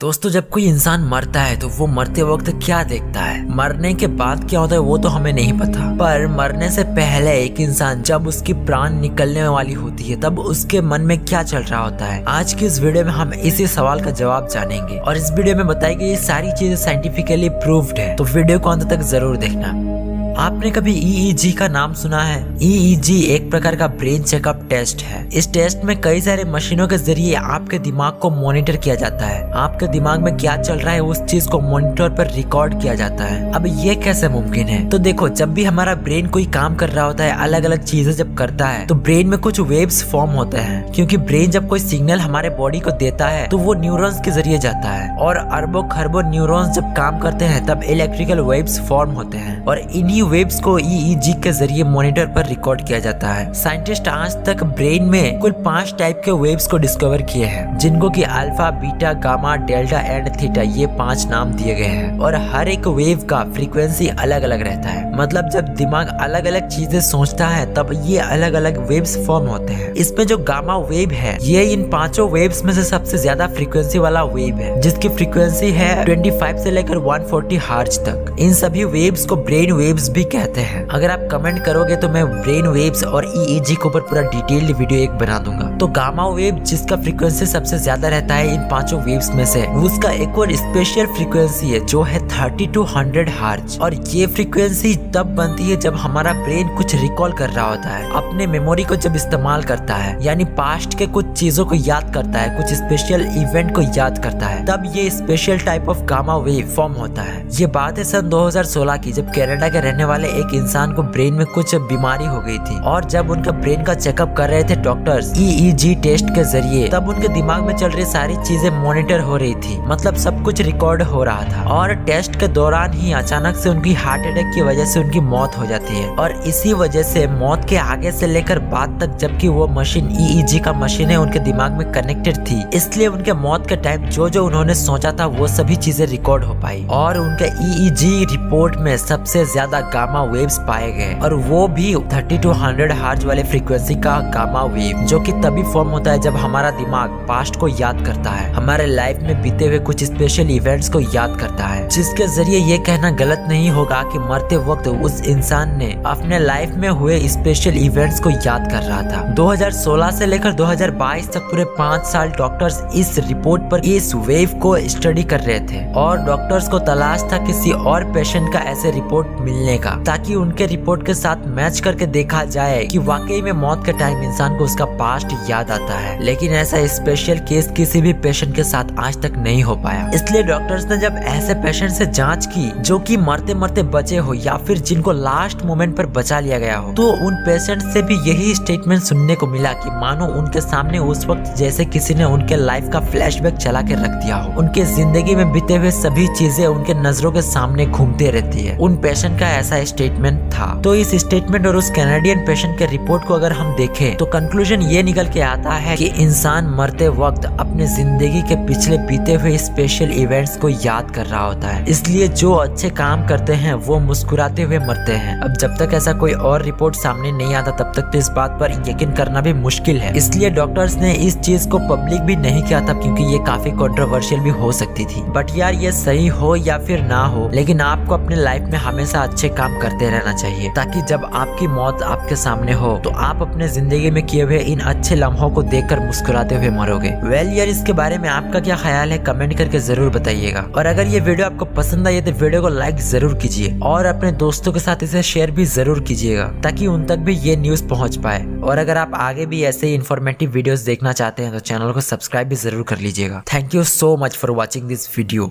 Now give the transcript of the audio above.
दोस्तों, जब कोई इंसान मरता है तो वो मरते वक्त क्या देखता है, मरने के बाद क्या होता है वो तो हमें नहीं पता। पर मरने से पहले एक इंसान जब उसकी प्राण निकलने वाली होती है तब उसके मन में क्या चल रहा होता है, आज की इस वीडियो में हम इसी सवाल का जवाब जानेंगे। और इस वीडियो में बताई गई ये सारी चीजें साइंटिफिकली प्रूव्ड है, तो वीडियो को अंत तक जरूर देखना। आपने कभी EEG का नाम सुना है? EEG एक प्रकार का ब्रेन चेकअप टेस्ट है। इस टेस्ट में कई सारे मशीनों के जरिए आपके दिमाग को मॉनिटर किया जाता है। आपके दिमाग में क्या चल रहा है उस चीज को मॉनिटर पर रिकॉर्ड किया जाता है। अब ये कैसे मुमकिन है? तो देखो, जब भी हमारा ब्रेन कोई काम कर रहा होता है, अलग अलग चीजें जब करता है तो ब्रेन में कुछ वेव्स फॉर्म होते हैं, क्योंकि ब्रेन जब कोई सिग्नल हमारे बॉडी को देता है तो वो न्यूरॉन्स के जरिए जाता है, और अरबों खरबों न्यूरॉन्स जब काम करते हैं तब इलेक्ट्रिकल वेव्स फॉर्म होते हैं, और इन्हीं वेव्स को EEG के जरिए मॉनिटर पर रिकॉर्ड किया जाता है। साइंटिस्ट आज तक ब्रेन में कुल 5 टाइप के वेव्स को डिस्कवर किए हैं, जिनको कि alpha, beta, gamma, delta and theta, ये 5 नाम दिए गए हैं। और हर एक वेव का फ्रीक्वेंसी अलग अलग रहता है। मतलब जब दिमाग अलग अलग चीजें सोचता है तब ये अलग अलग वेव्स फॉर्म होते हैं। इसमें जो गामा वेव है, ये इन 5 वेव्स में से सबसे ज्यादा फ्रीक्वेंसी वाला वेव है, जिसकी फ्रीक्वेंसी है 25 से लेकर 140 हर्ट्ज तक। इन सभी वेव्स को ब्रेन वेव्स भी कहते हैं। अगर आप कमेंट करोगे तो मैं ब्रेन वेव्स और EEG के ऊपर पूरा डिटेल्ड वीडियो एक बना दूंगा। तो गामा वेव जिसका फ्रीक्वेंसी सबसे ज्यादा रहता है इन 5 वेव्स में से, उसका एक और स्पेशल फ्रीक्वेंसी है जो है 30 to 100 हर्ट्ज। और ये फ्रीक्वेंसी तब बनती है जब हमारा ब्रेन कुछ रिकॉल कर रहा होता है, अपने मेमोरी को जब इस्तेमाल करता है, यानी पास्ट के कुछ चीजों को याद करता है, कुछ स्पेशल इवेंट को याद करता है, तब ये special type of gamma wave form होता है। ये बात है सन 2016 की, जब कनाडा के रहने वाले एक इंसान को ब्रेन में कुछ बीमारी हो गई थी, और जब उनका ब्रेन का चेकअप कर रहे थे डॉक्टर्स EEG टेस्ट के जरिए, तब उनके दिमाग में चल रही सारी चीजें मॉनिटर हो रही थी, मतलब सब कुछ रिकॉर्ड हो रहा था। और टेस्ट के दौरान ही अचानक से उनकी हार्ट अटैक की वजह से उनकी मौत हो जाती है, और इसी वजह से मौत के आगे से लेकर बाद तक, जबकि वो मशीन EEG का मशीन है उनके दिमाग में कनेक्टेड थी, इसलिए उनके मौत के टाइम जो जो उन्होंने सोचा था वो सभी चीजें रिकॉर्ड हो पाई। और उनके EEG रिपोर्ट में सबसे ज्यादा गामा वेव्स पाए गए, और वो भी 30 to 100 हर्ट्ज वाले फ्रीक्वेंसी का गामा वेव, जो कि तभी फॉर्म होता है जब हमारा दिमाग पास्ट को याद करता है, हमारे लाइफ में बीते हुए कुछ स्पेशल इवेंट्स को याद करता है। जिसके जरिए ये कहना गलत नहीं होगा कि मरते वक्त उस इंसान ने अपने लाइफ में हुए स्पेशल इवेंट्स को याद कर रहा था। 2016 से लेकर 2022 तक पूरे 5 साल डॉक्टर्स इस रिपोर्ट पर इस वेव को स्टडी कर रहे थे, और डॉक्टर्स को तलाश था किसी और पेशेंट का ऐसे रिपोर्ट मिलने का, ताकि उनके रिपोर्ट के साथ मैच करके देखा जाए कि वाकई में मौत के टाइम इंसान को उसका पास्ट याद आता है। लेकिन ऐसा स्पेशल केस किसी भी पेशेंट के साथ आज तक नहीं हो पाया। इसलिए डॉक्टर्स ने जब ऐसे पेशेंट से जांच की जो कि मरते मरते बचे हो, या फिर जिनको लास्ट मोमेंट पर बचा लिया गया हो, तो उन पेशेंट से भी यही स्टेटमेंट सुनने को मिला कि मानो उनके सामने उस वक्त जैसे किसी ने उनके लाइफ का फ्लैशबैक चला के रख दिया हो। उनके जिंदगी में बीते हुए सभी चीजें उनके नजरों के सामने घूमते रहती है। उन पेशेंट का ऐसा स्टेटमेंट था। तो इस स्टेटमेंट और उस कैनेडियन पेशेंट के रिपोर्ट को अगर हम देखें तो कंक्लूजन ये निकल के आता है कि इंसान मरते वक्त अपने जिंदगी के पिछले बीते हुए स्पेशल इवेंट्स को याद कर रहा होता है। इसलिए जो अच्छे काम करते हैं वो मुस्कुराते हुए मरते हैं। अब जब तक ऐसा कोई और रिपोर्ट सामने नहीं आता तब तक तो इस बात पर यकीन करना भी मुश्किल है। इसलिए डॉक्टर्स ने इस चीज को पब्लिक भी नहीं किया था, क्योंकि ये काफी कंट्रोवर्शियल भी हो सकती थी। बट यार, ये सही हो या फिर ना हो, लेकिन आपको अपने लाइफ में हमेशा अच्छे काम करते रहना चाहिए, ताकि जब आपकी मौत आपके सामने हो तो आप अपने जिंदगी में किए हुए इन अच्छे लम्हों को देखकर मुस्कुराते हुए मरोगे। वेल यार, इसके बारे में आपका क्या ख्याल है कमेंट करके जरूर बताइएगा। और अगर ये वीडियो आपको पसंद आई तो वीडियो को लाइक जरूर कीजिए, और अपने दोस्तों के साथ इसे शेयर भी जरूर कीजिएगा, ताकि उन तक भी ये न्यूज पहुंच पाए। और अगर आप आगे भी ऐसे इन्फॉर्मेटिव वीडियोस देखना चाहते हैं तो चैनल को सब्सक्राइब भी जरूर कर लीजिएगा। Thank you so much for watching this video.